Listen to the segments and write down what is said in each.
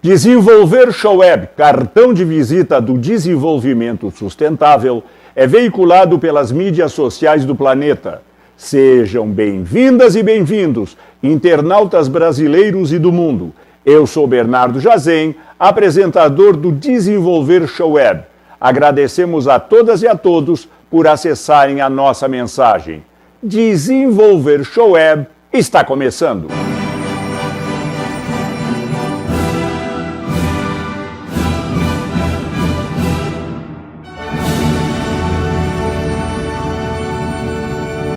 Desenvolver Shoeb, cartão de visita do desenvolvimento sustentável, é veiculado pelas mídias sociais do planeta. Sejam bem-vindas e bem-vindos, internautas brasileiros e do mundo. Eu sou Bernardo Jazem, apresentador do Desenvolver Shoeb. Agradecemos a todas e a todos por acessarem a nossa mensagem. Desenvolver Shoeb está começando.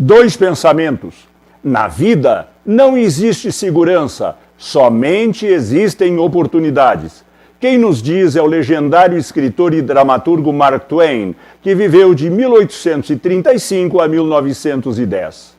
Dois pensamentos. Na vida não existe segurança, somente existem oportunidades. Quem nos diz é o legendário escritor e dramaturgo Mark Twain, que viveu de 1835 a 1910.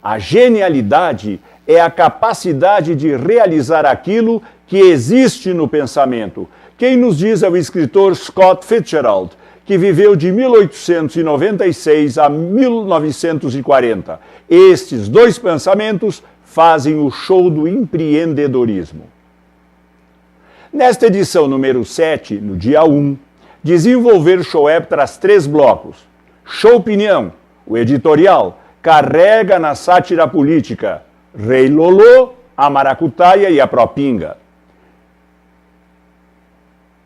A genialidade é a capacidade de realizar aquilo que existe no pensamento. Quem nos diz é o escritor Scott Fitzgerald, que viveu de 1896 a 1940. Estes dois pensamentos fazem o show do empreendedorismo. Nesta edição número 7, no dia 1, Desenvolver Shoeb traz 3 blocos. Show Opinião, o editorial, carrega na sátira política, Rei Lolô, a maracutaia e a propinga.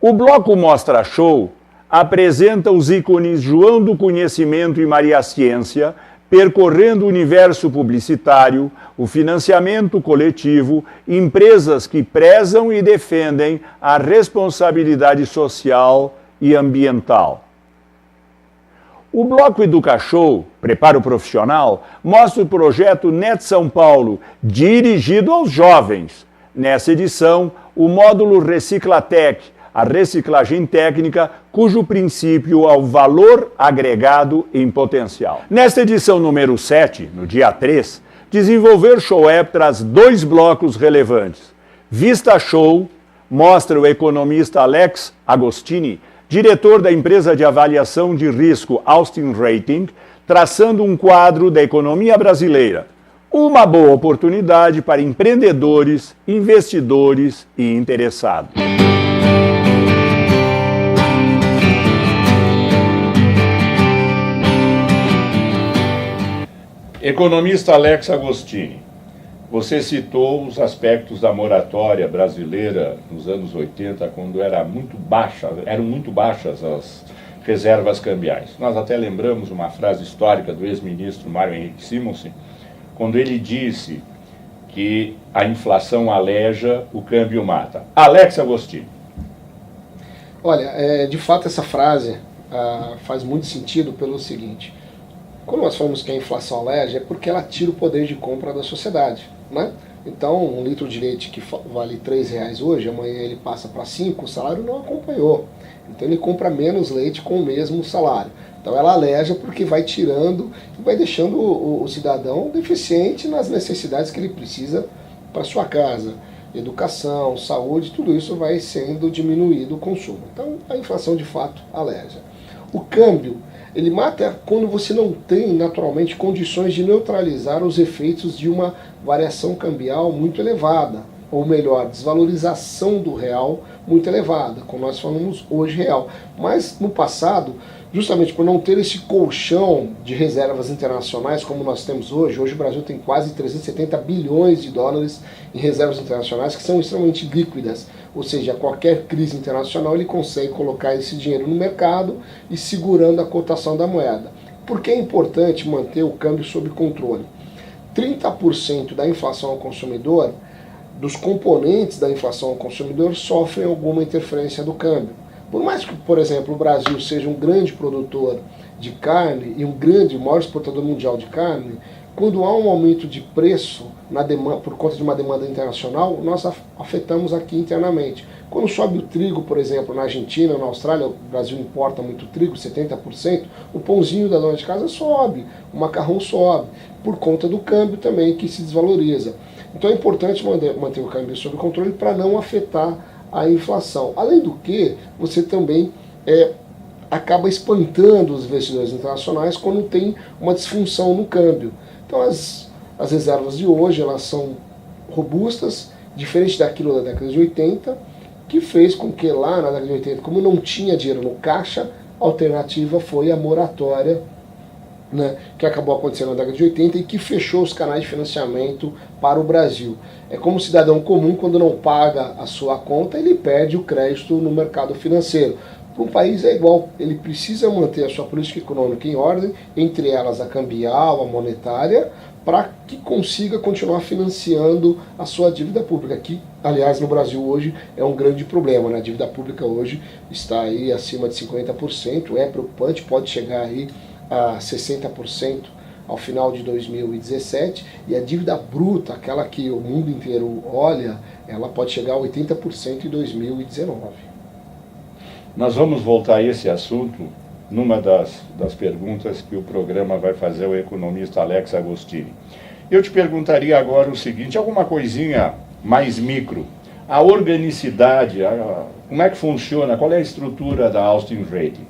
O bloco Mostra Show apresenta os ícones João do Conhecimento e Maria Ciência, percorrendo o universo publicitário, o financiamento coletivo, empresas que prezam e defendem a responsabilidade social e ambiental. O bloco Educa Show, Preparo Profissional, mostra o projeto NET São Paulo, dirigido aos jovens. Nessa edição, o módulo Reciclatec, a reciclagem técnica, cujo princípio é o valor agregado em potencial. Nesta edição número 7, no dia 3, Desenvolver Shoeb traz 2 blocos relevantes. Vista Show mostra o economista Alex Agostini, diretor da empresa de avaliação de risco Austin Rating, traçando um quadro da economia brasileira. Uma boa oportunidade para empreendedores, investidores e interessados. Economista Alex Agostini, você citou os aspectos da moratória brasileira nos anos 80, quando eram muito baixas as reservas cambiais. Nós até lembramos uma frase histórica do ex-ministro Mário Henrique Simonsen, quando ele disse que a inflação aleja, o câmbio mata. Alex Agostini. Olha, de fato essa frase faz muito sentido pelo seguinte: quando nós falamos que a inflação aleja, é porque ela tira o poder de compra da sociedade, né? Então, um litro de leite que vale R$3 hoje, amanhã ele passa para 5, o salário não acompanhou. Então ele compra menos leite com o mesmo salário. Então ela aleja porque vai tirando e vai deixando o cidadão deficiente nas necessidades que ele precisa para sua casa. Educação, saúde, tudo isso vai sendo diminuído o consumo. Então a inflação de fato aleja. O câmbio, ele mata quando você não tem naturalmente condições de neutralizar os efeitos de uma variação cambial muito elevada, ou melhor, desvalorização do real muito elevada, como nós falamos hoje real. Mas no passado, justamente por não ter esse colchão de reservas internacionais como nós temos hoje o Brasil tem quase 370 bilhões de dólares em reservas internacionais que são extremamente líquidas, ou seja, qualquer crise internacional ele consegue colocar esse dinheiro no mercado e segurando a cotação da moeda. Por que é importante manter o câmbio sob controle? 30% da inflação ao consumidor, dos componentes da inflação ao consumidor, sofrem alguma interferência do câmbio. Por mais que, por exemplo, o Brasil seja um grande produtor de carne e maior exportador mundial de carne, quando há um aumento de preço por conta de uma demanda internacional, nós afetamos aqui internamente. Quando sobe o trigo, por exemplo, na Argentina, na Austrália, o Brasil importa muito trigo, 70%, o pãozinho da dona de casa sobe, o macarrão sobe, por conta do câmbio também que se desvaloriza. Então é importante manter o câmbio sob controle para não afetar a inflação. Além do que, você também acaba espantando os investidores internacionais quando tem uma disfunção no câmbio. Então as reservas de hoje elas são robustas, diferente daquilo da década de 80, que fez com que lá na década de 80, como não tinha dinheiro no caixa, a alternativa foi a moratória, né, que acabou acontecendo na década de 80 e que fechou os canais de financiamento para o Brasil. É como o cidadão comum, quando não paga a sua conta, ele perde o crédito no mercado financeiro. Para um país é igual, ele precisa manter a sua política econômica em ordem, entre elas a cambial, a monetária, para que consiga continuar financiando a sua dívida pública, que, aliás, no Brasil hoje é um grande problema, né? A dívida pública hoje está aí acima de 50%, é preocupante, pode chegar aí a 60% ao final de 2017, e a dívida bruta, aquela que o mundo inteiro olha, ela pode chegar a 80% em 2019. Nós vamos voltar a esse assunto numa das perguntas que o programa vai fazer ao economista Alex Agostini. Eu te perguntaria agora o seguinte, alguma coisinha mais micro. A organicidade, como é que funciona, qual é a estrutura da Austin Rating?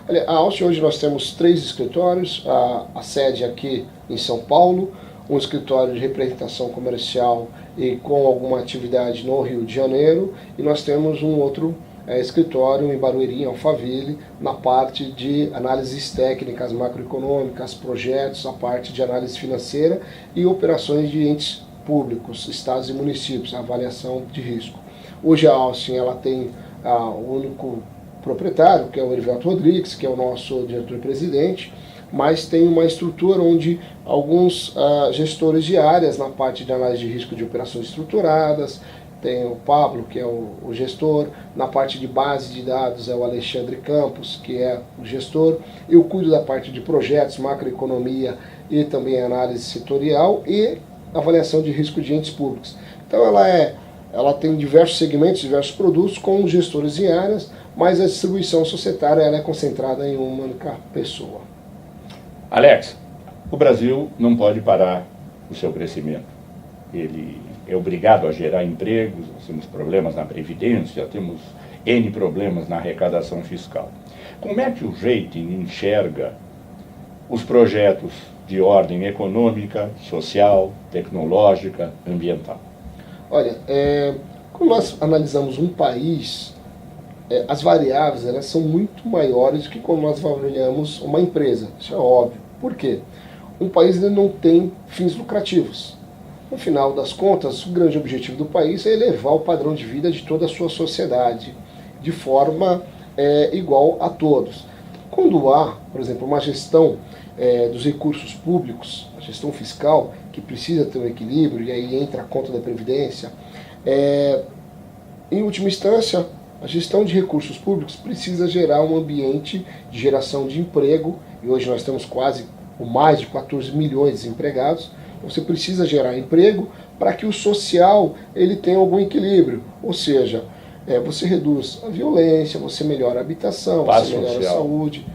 Olha, a Austin hoje nós temos 3 escritórios, a sede aqui em São Paulo, um escritório de representação comercial e com alguma atividade no Rio de Janeiro, e nós temos um outro escritório em Barueri, em Alphaville, na parte de análises técnicas macroeconômicas, projetos, a parte de análise financeira e operações de entes públicos, estados e municípios, a avaliação de risco. Hoje a Austin ela tem o único proprietário, que é o Erivelto Rodrigues, que é o nosso diretor-presidente, mas tem uma estrutura onde alguns gestores de áreas na parte de análise de risco de operações estruturadas, tem o Pablo, que é o gestor, na parte de base de dados é o Alexandre Campos, que é o gestor, eu cuido da parte de projetos, macroeconomia e também análise setorial e avaliação de risco de entes públicos. Então ela tem diversos segmentos, diversos produtos com gestores em áreas, mas a distribuição societária ela é concentrada em uma única pessoa. Alex, o Brasil não pode parar o seu crescimento. Ele é obrigado a gerar empregos, nós temos problemas na Previdência, temos N problemas na arrecadação fiscal. Como é que o rating enxerga os projetos de ordem econômica, social, tecnológica, ambiental? Olha, quando nós analisamos um país, as variáveis elas são muito maiores do que quando nós avaliamos uma empresa, isso é óbvio. Por quê? Um país ele não tem fins lucrativos. No final das contas, o grande objetivo do país é elevar o padrão de vida de toda a sua sociedade, de forma igual a todos. Quando há, por exemplo, uma gestão dos recursos públicos, a gestão fiscal, que precisa ter um equilíbrio, e aí entra a conta da Previdência, em última instância, a gestão de recursos públicos precisa gerar um ambiente de geração de emprego, e hoje nós temos quase mais de 14 milhões de desempregados. Você precisa gerar emprego para que o social ele tenha algum equilíbrio, ou seja, você reduz a violência, você melhora a habitação, você melhora a saúde,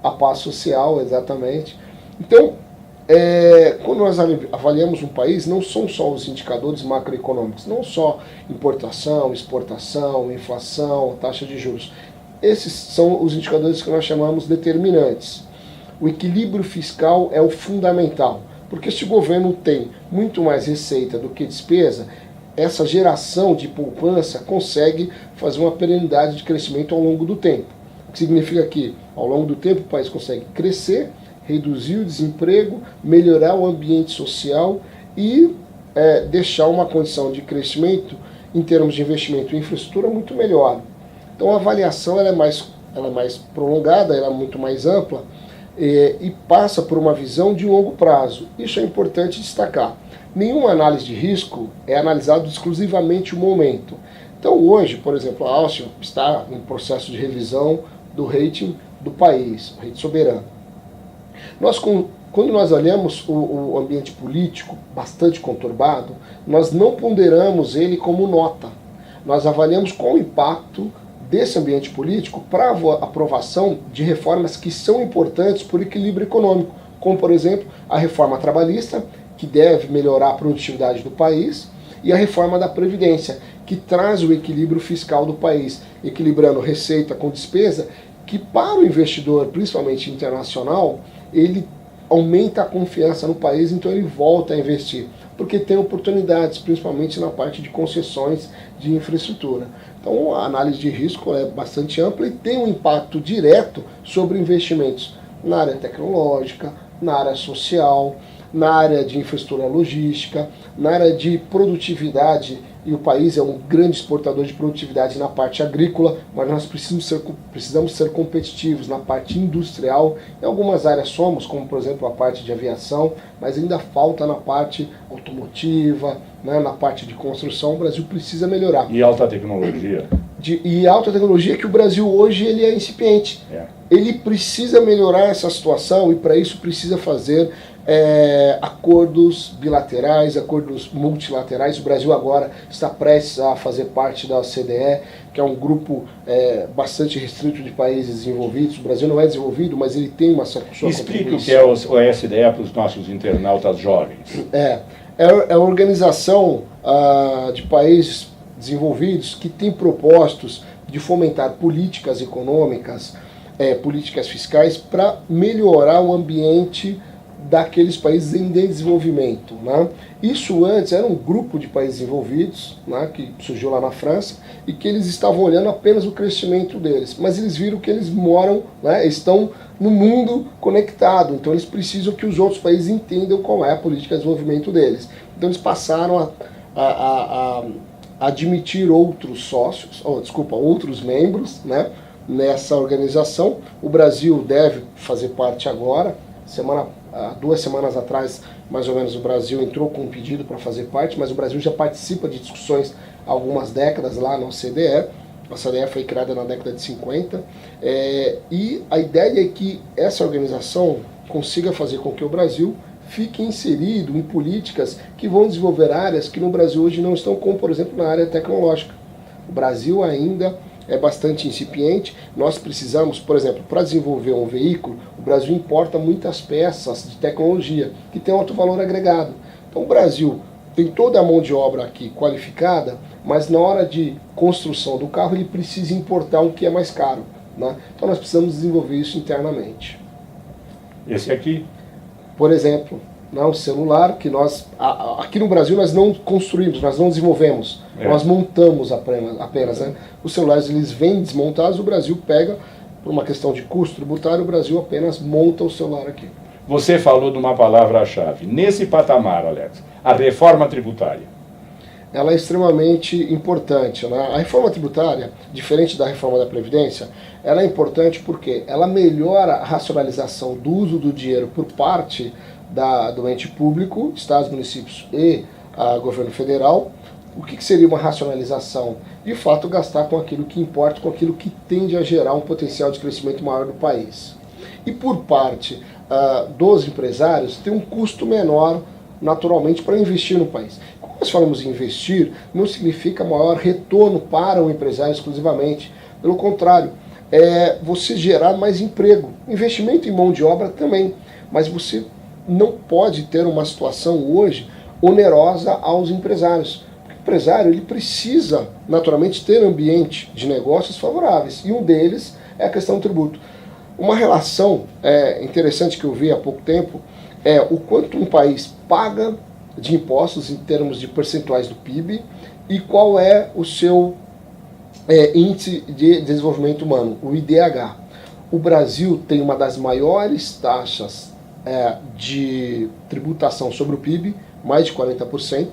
a paz social, exatamente. Então, quando nós avaliamos um país, não são só os indicadores macroeconômicos, não só importação, exportação, inflação, taxa de juros. Esses são os indicadores que nós chamamos determinantes. O equilíbrio fiscal é o fundamental, porque se o governo tem muito mais receita do que despesa, essa geração de poupança consegue fazer uma perenidade de crescimento ao longo do tempo. O que significa que, ao longo do tempo, o país consegue crescer, reduzir o desemprego, melhorar o ambiente social e deixar uma condição de crescimento em termos de investimento em infraestrutura muito melhor. Então a avaliação ela é mais prolongada, ela é muito mais ampla e passa por uma visão de longo prazo. Isso é importante destacar. Nenhuma análise de risco é analisado exclusivamente o momento. Então hoje, por exemplo, a Austin está em processo de revisão do rating do país, o rating soberano. Quando nós olhamos o ambiente político bastante conturbado, nós não ponderamos ele como nota. Nós avaliamos qual o impacto desse ambiente político para a aprovação de reformas que são importantes por equilíbrio econômico, como, por exemplo, a reforma trabalhista, que deve melhorar a produtividade do país, e a reforma da Previdência, que traz o equilíbrio fiscal do país, equilibrando receita com despesa, que para o investidor, principalmente internacional, ele aumenta a confiança no país, então ele volta a investir. porque tem oportunidades, principalmente na parte de concessões de infraestrutura. Então a análise de risco é bastante ampla e tem um impacto direto sobre investimentos na área tecnológica, na área social, na área de infraestrutura logística, na área de produtividade, e o país é um grande exportador de produtividade na parte agrícola, mas nós precisamos ser competitivos na parte industrial. Em algumas áreas somos, como por exemplo a parte de aviação, mas ainda falta na parte automotiva, né, na parte de construção. O Brasil precisa melhorar. E alta tecnologia? E alta tecnologia, que o Brasil hoje ele é incipiente. Ele precisa melhorar essa situação e para isso precisa fazer acordos bilaterais, acordos multilaterais. O Brasil agora está prestes a fazer parte da OCDE, que é um grupo bastante restrito de países desenvolvidos. O Brasil não é desenvolvido, mas ele tem uma sua Explique o que é o OCDE para os nossos internautas jovens. É uma organização de países desenvolvidos que tem propósitos de fomentar políticas econômicas, políticas fiscais para melhorar o ambiente daqueles países em desenvolvimento, né? Isso antes era um grupo de países desenvolvidos, né, que surgiu lá na França, e que eles estavam olhando apenas o crescimento deles, mas eles viram que eles moram, né, estão no mundo conectado, então eles precisam que os outros países entendam qual é a política de desenvolvimento deles. Então eles passaram a admitir outros sócios, outros membros, né, nessa organização. O Brasil deve fazer parte agora. 2 semanas atrás, mais ou menos, o Brasil entrou com um pedido para fazer parte, mas o Brasil já participa de discussões há algumas décadas lá na OCDE. A OCDE foi criada na década de 50, e a ideia é que essa organização consiga fazer com que o Brasil fique inserido em políticas que vão desenvolver áreas que no Brasil hoje não estão, como por exemplo na área tecnológica. O Brasil ainda é bastante incipiente. Nós precisamos, por exemplo, para desenvolver um veículo, o Brasil importa muitas peças de tecnologia que tem alto valor agregado. Então o Brasil tem toda a mão de obra aqui qualificada, mas na hora de construção do carro ele precisa importar o que é mais caro, né? Então nós precisamos desenvolver isso internamente. Esse aqui? Por exemplo, um celular que nós, aqui no Brasil nós não construímos, nós não desenvolvemos, nós montamos apenas, né? Os celulares eles vêm desmontados, o Brasil pega, por uma questão de custo tributário, o Brasil apenas monta o celular aqui. Você falou de uma palavra-chave. Nesse patamar, Alex, a reforma tributária. Ela é extremamente importante, né? A reforma tributária, diferente da reforma da Previdência, ela é importante porque ela melhora a racionalização do uso do dinheiro por parte do ente público, estados, municípios e governo federal. O que seria uma racionalização? De fato, gastar com aquilo que importa, com aquilo que tende a gerar um potencial de crescimento maior do país. E por parte dos empresários, tem um custo menor, naturalmente, para investir no país. Quando nós falamos em investir, não significa maior retorno para o empresário exclusivamente. Pelo contrário, é você gerar mais emprego. Investimento em mão de obra também, mas você não pode ter uma situação hoje onerosa aos empresários. O empresário ele precisa, naturalmente, ter ambiente de negócios favoráveis, e um deles é a questão do tributo. Uma relação interessante que eu vi há pouco tempo é o quanto um país paga de impostos em termos de percentuais do PIB e qual é o seu índice de desenvolvimento humano, o IDH. O Brasil tem uma das maiores taxas de tributação sobre o PIB, mais de 40%,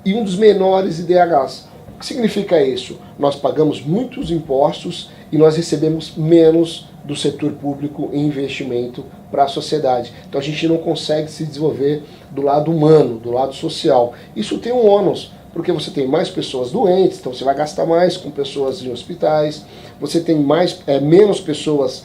e um dos menores IDHs. O que significa isso? Nós pagamos muitos impostos e nós recebemos menos do setor público em investimento para a sociedade. Então a gente não consegue se desenvolver do lado humano, do lado social. Isso tem um ônus, porque você tem mais pessoas doentes, então você vai gastar mais com pessoas em hospitais, você tem menos pessoas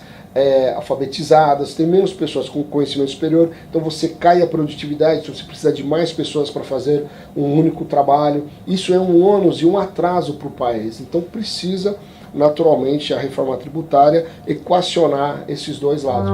alfabetizadas, tem menos pessoas com conhecimento superior, então você cai a produtividade, então você precisa de mais pessoas para fazer um único trabalho. Isso é um ônus e um atraso para o país. Então precisa, naturalmente, a reforma tributária equacionar esses dois lados.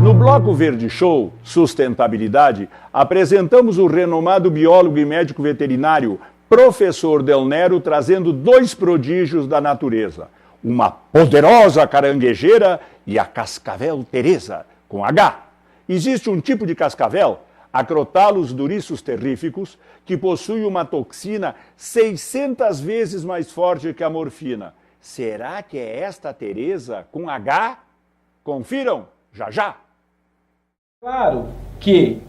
No Bloco Verde Show Sustentabilidade, apresentamos o renomado biólogo e médico veterinário Professor Del Nero, trazendo 2 prodígios da natureza: uma poderosa caranguejeira e a cascavel Teresa, com H. Existe um tipo de cascavel, Acrotalus duriçus terríficos, que possui uma toxina 600 vezes mais forte que a morfina. Será que é esta Teresa com H? Confiram, já já. Claro que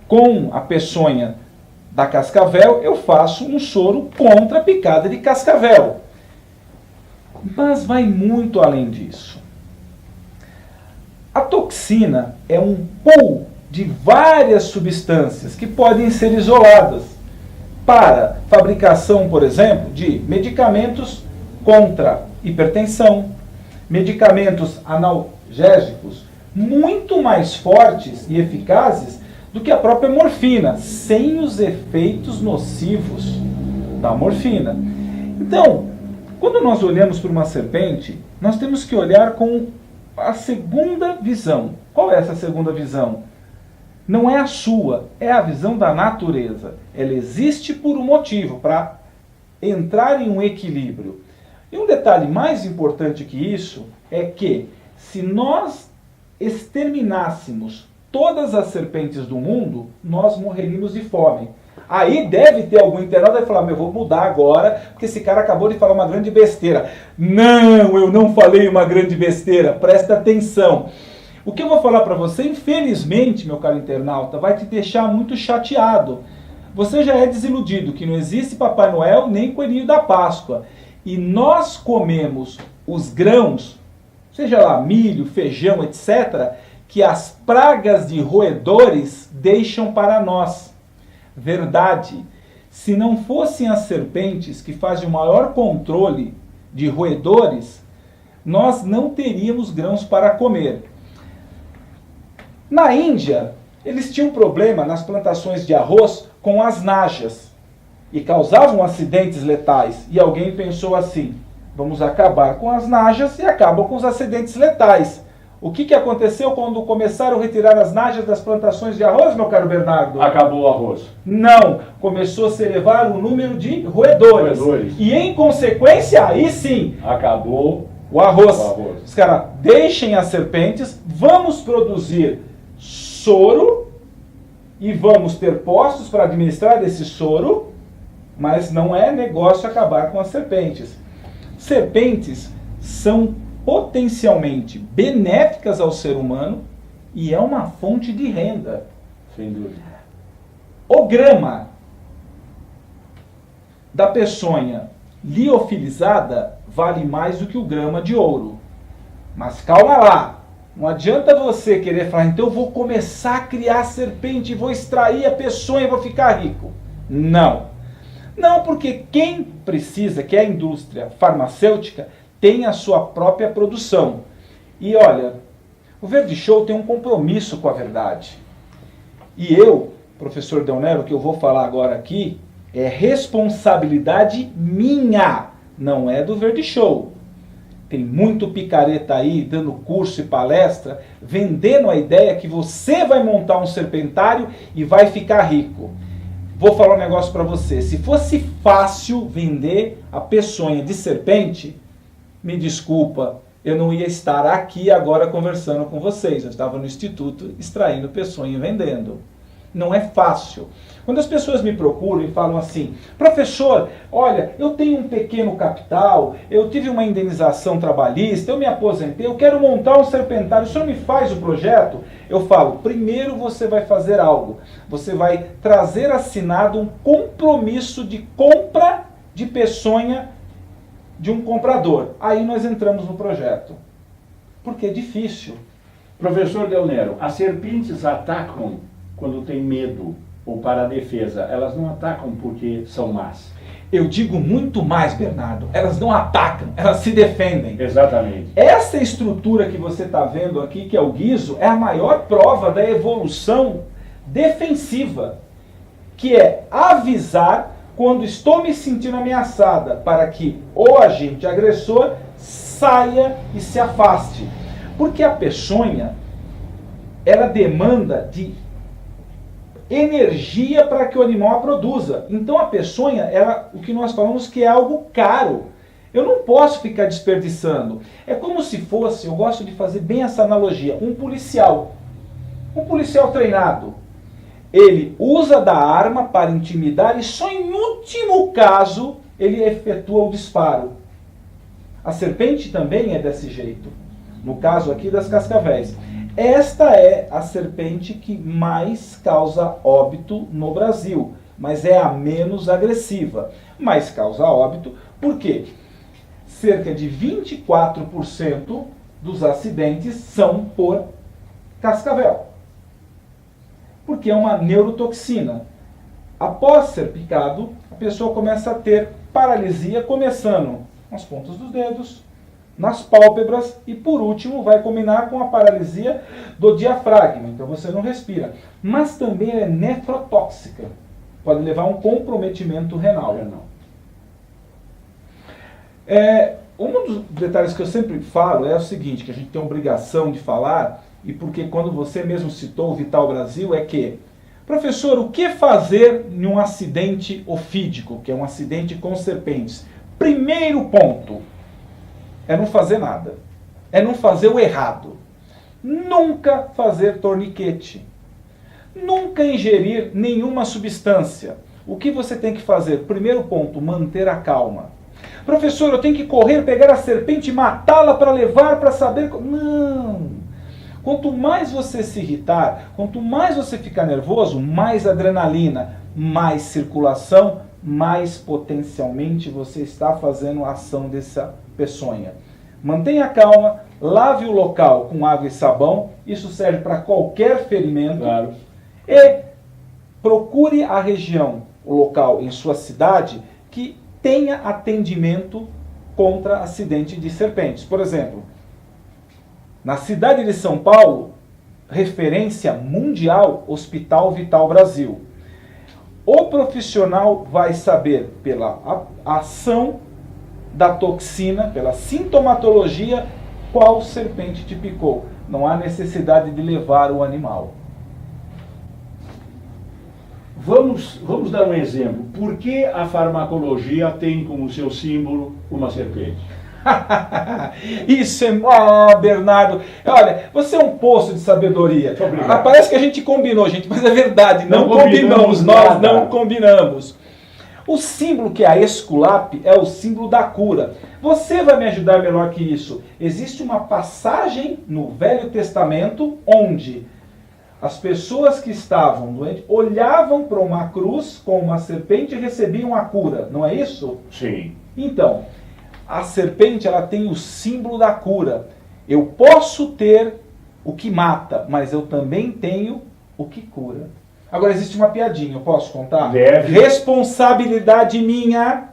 com a peçonha da cascavel eu faço um soro contra a picada de cascavel. Mas vai muito além disso. A toxina é um pool de várias substâncias que podem ser isoladas para fabricação, por exemplo, de medicamentos contra hipertensão, medicamentos analgésicos muito mais fortes e eficazes do que a própria morfina, sem os efeitos nocivos da morfina. Então, quando nós olhamos para uma serpente, nós temos que olhar com a segunda visão. Qual é essa segunda visão? Não é a sua, é a visão da natureza. Ela existe por um motivo, para entrar em um equilíbrio. E um detalhe mais importante que isso é que, se nós exterminássemos todas as serpentes do mundo, nós morreríamos de fome. Aí deve ter algum internauta que vai falar, eu vou mudar agora, porque esse cara acabou de falar uma grande besteira. Não, eu não falei uma grande besteira, presta atenção. O que eu vou falar para você, infelizmente, meu caro internauta, vai te deixar muito chateado. Você já é desiludido que não existe Papai Noel nem Coelhinho da Páscoa. E nós comemos os grãos, seja lá milho, feijão, etc., que as pragas de roedores deixam para nós. Verdade. Se não fossem as serpentes que fazem o maior controle de roedores, nós não teríamos grãos para comer. Na Índia, eles tinham problema nas plantações de arroz com as najas e causavam acidentes letais. E alguém pensou assim, vamos acabar com as najas e acabam com os acidentes letais. O que aconteceu quando começaram a retirar as najas das plantações de arroz, meu caro Bernardo? Acabou o arroz. Não, começou a se elevar o número de roedores. E em consequência, aí sim, acabou o arroz. Os caras, deixem as serpentes, vamos produzir soro e vamos ter postos para administrar esse soro, mas não é negócio acabar com as serpentes. Serpentes são potencialmente benéficas ao ser humano e é uma fonte de renda. Sem dúvida. O grama da peçonha liofilizada vale mais do que o grama de ouro. Mas calma lá, não adianta você querer falar, então eu vou começar a criar serpente, vou extrair a peçonha e vou ficar rico. Não. Não, porque quem precisa, que é a indústria farmacêutica, tem a sua própria produção. E olha, o Verde Show tem um compromisso com a verdade. E eu, professor Del Nero, que eu vou falar agora aqui, é responsabilidade minha, não é do Verde Show. Tem muito picareta aí, dando curso e palestra, vendendo a ideia que você vai montar um serpentário e vai ficar rico. Vou falar um negócio para você. Se fosse fácil vender a peçonha de serpente, me desculpa, eu não ia estar aqui agora conversando com vocês. Eu estava no instituto extraindo peçonha e vendendo. Não é fácil. Quando as pessoas me procuram e falam assim, professor, olha, eu tenho um pequeno capital, eu tive uma indenização trabalhista, eu me aposentei, eu quero montar um serpentário, o senhor me faz o projeto? Eu falo, primeiro você vai fazer algo. Você vai trazer assinado um compromisso de compra de peçonha de um comprador. Aí nós entramos no projeto. Porque é difícil. Professor Del Nero, as serpentes atacam quando tem medo ou para a defesa. Elas não atacam porque são más. Eu digo muito mais, Bernardo. Elas não atacam, elas se defendem. Exatamente. Essa estrutura que você está vendo aqui, que é o guiso, é a maior prova da evolução defensiva, que é avisar quando estou me sentindo ameaçada, para que o agente agressor saia e se afaste. Porque a peçonha, ela demanda de energia para que o animal a produza. Então a peçonha, ela, o que nós falamos que é algo caro. Eu não posso ficar desperdiçando. É como se fosse, eu gosto de fazer bem essa analogia, um policial. Um policial treinado. Ele usa da arma para intimidar e só em último caso ele efetua o disparo. A serpente também é desse jeito. No caso aqui das cascavéis. Esta é a serpente que mais causa óbito no Brasil, mas é a menos agressiva. Mas causa óbito por quê? Cerca de 24% dos acidentes são por cascavel. Porque é uma neurotoxina. Após ser picado, a pessoa começa a ter paralisia, começando nas pontas dos dedos, nas pálpebras e, por último, vai combinar com a paralisia do diafragma. Então você não respira. Mas também é nefrotóxica. Pode levar a um comprometimento renal. Um dos detalhes que eu sempre falo é o seguinte, que a gente tem a obrigação de falar, e porque quando você mesmo citou o Vital Brasil, é que, professor, o que fazer em um acidente ofídico, que é um acidente com serpentes? Primeiro ponto é não fazer nada. É não fazer o errado. Nunca fazer torniquete. Nunca ingerir nenhuma substância. O que você tem que fazer? Primeiro ponto, manter a calma. Professor, eu tenho que correr, pegar a serpente e matá-la para levar para saber... Não! Quanto mais você se irritar, quanto mais você ficar nervoso, mais adrenalina, mais circulação, mais potencialmente você está fazendo a ação dessa peçonha. Mantenha calma, lave o local com água e sabão, isso serve para qualquer ferimento. Claro. E procure a região, o local em sua cidade que tenha atendimento contra acidente de serpentes. Por exemplo, na cidade de São Paulo, referência mundial, Hospital Vital Brasil. O profissional vai saber pela ação da toxina, pela sintomatologia, qual serpente te picou. Não há necessidade de levar o animal. Vamos dar um exemplo. Por que a farmacologia tem como seu símbolo uma serpente? Isso é... Bernardo, olha, você é um poço de sabedoria. Parece que a gente combinou, gente, mas é verdade, não combinamos, nós não combinamos. O símbolo que é a Esculap é o símbolo da cura. Você vai me ajudar melhor que isso. Existe uma passagem no Velho Testamento onde as pessoas que estavam doentes olhavam para uma cruz com uma serpente e recebiam a cura, não é isso? Sim. Então, a serpente ela tem o símbolo da cura. Eu posso ter o que mata, mas eu também tenho o que cura. Agora existe uma piadinha, eu posso contar? Deve. Responsabilidade minha,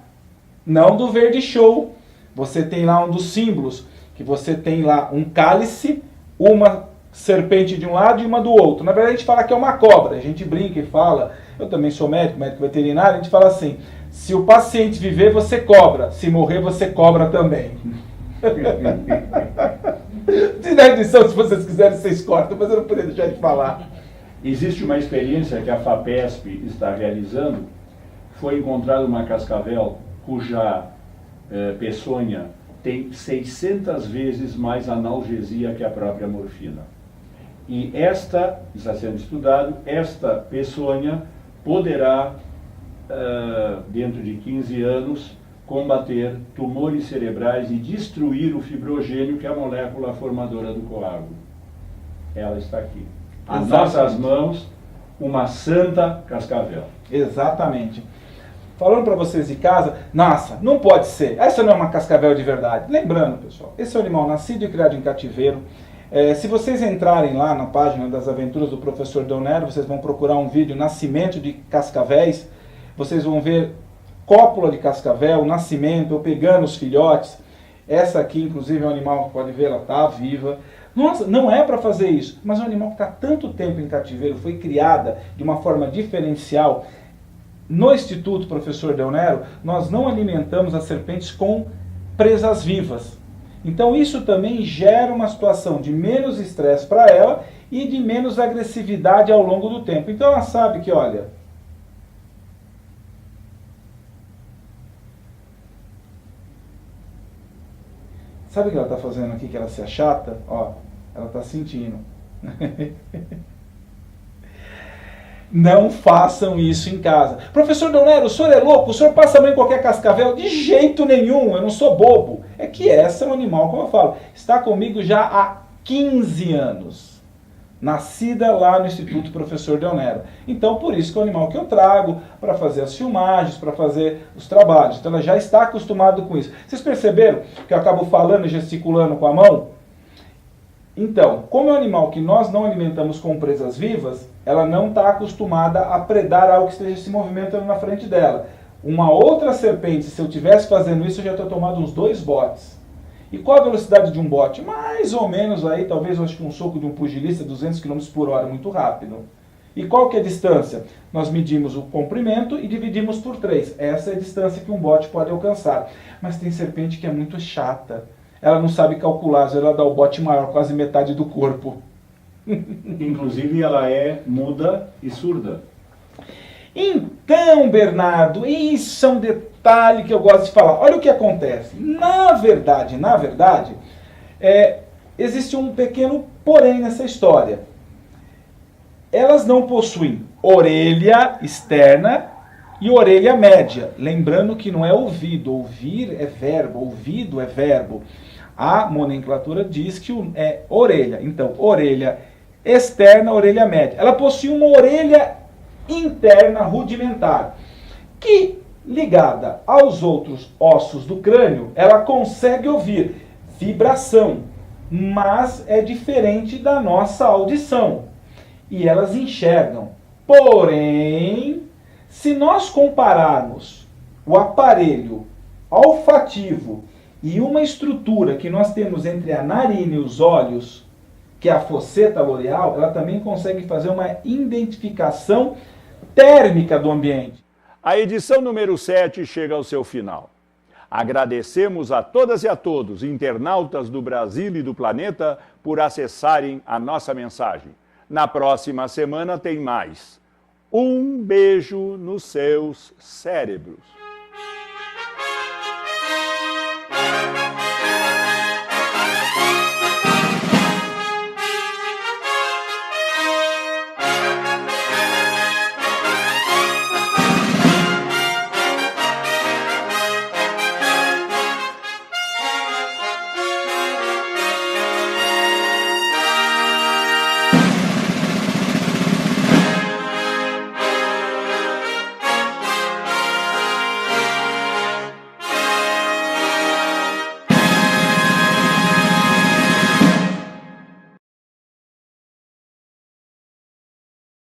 não do Verde Show. Você tem lá um dos símbolos, que você tem lá um cálice, uma serpente de um lado e uma do outro. Na verdade a gente fala que é uma cobra, a gente brinca e fala, eu também sou médico veterinário, a gente fala assim, se o paciente viver, você cobra, se morrer, você cobra também. Na edição, se vocês quiserem, vocês cortam, mas eu não poderia deixar de falar. Existe uma experiência que a FAPESP está realizando. Foi encontrada uma cascavel cuja peçonha tem 600 vezes mais analgesia que a própria morfina. E esta, está sendo estudado, esta peçonha poderá, dentro de 15 anos, combater tumores cerebrais e destruir o fibrogênio, que é a molécula formadora do coágulo. Ela está aqui. Às nossas mãos, uma santa cascavel. Exatamente. Falando para vocês de casa, nossa, não pode ser. Essa não é uma cascavel de verdade. Lembrando, pessoal, esse é um animal nascido e criado em cativeiro. Se vocês entrarem lá na página das aventuras do professor Del Nero, vocês vão procurar um vídeo Nascimento de Cascavéis. Vocês vão ver cópula de cascavel, nascimento, eu pegando os filhotes. Essa aqui, inclusive, é um animal que pode ver, ela está viva. Nossa, não é para fazer isso, mas é um animal que está tanto tempo em cativeiro, foi criada de uma forma diferencial. No Instituto Professor Del Nero, nós não alimentamos as serpentes com presas vivas. Então isso também gera uma situação de menos estresse para ela e de menos agressividade ao longo do tempo. Então ela sabe que, olha, Sabe o que ela está fazendo aqui, que ela se achata? Ó, ela está sentindo. Não façam isso em casa. Professor Deonero, o senhor é louco? O senhor passa a mão em qualquer cascavel? De jeito nenhum, eu não sou bobo. É que essa é um animal, como eu falo, está comigo já há 15 anos. Nascida lá no Instituto Professor Deonero. Então, por isso que é o animal que eu trago para fazer as filmagens, para fazer os trabalhos. Então, ela já está acostumada com isso. Vocês perceberam que eu acabo falando e gesticulando com a mão? Então, como é um animal que nós não alimentamos com presas vivas, ela não está acostumada a predar algo que esteja se movimentando na frente dela. Uma outra serpente, se eu estivesse fazendo isso, eu já estou tomando uns 2 botes. E qual a velocidade de um bote? Mais ou menos aí, talvez eu acho que um soco de um pugilista, 200 km por hora, muito rápido. E qual que é a distância? Nós medimos o comprimento e dividimos por 3. Essa é a distância que um bote pode alcançar. Mas tem serpente que é muito chata. Ela não sabe calcular, às vezes ela dá o bote maior, quase metade do corpo. Inclusive ela é muda e surda. Então, Bernardo, isso é um detalhe que eu gosto de falar. Olha o que acontece. Na verdade, existe um pequeno porém nessa história. Elas não possuem orelha externa e orelha média. Lembrando que não é ouvido. Ouvir é verbo, ouvido é verbo. A nomenclatura diz que é orelha. Então, orelha externa, orelha média. Ela possui uma orelha interna rudimentar, que, ligada aos outros ossos do crânio, ela consegue ouvir vibração, mas é diferente da nossa audição. E elas enxergam. Porém, se nós compararmos o aparelho olfativo e uma estrutura que nós temos entre a narina e os olhos, que é a fosseta loreal, ela também consegue fazer uma identificação térmica do ambiente. A edição número 7 chega ao seu final. Agradecemos a todas e a todos, internautas do Brasil e do planeta, por acessarem a nossa mensagem. Na próxima semana tem mais. Um beijo nos seus cérebros.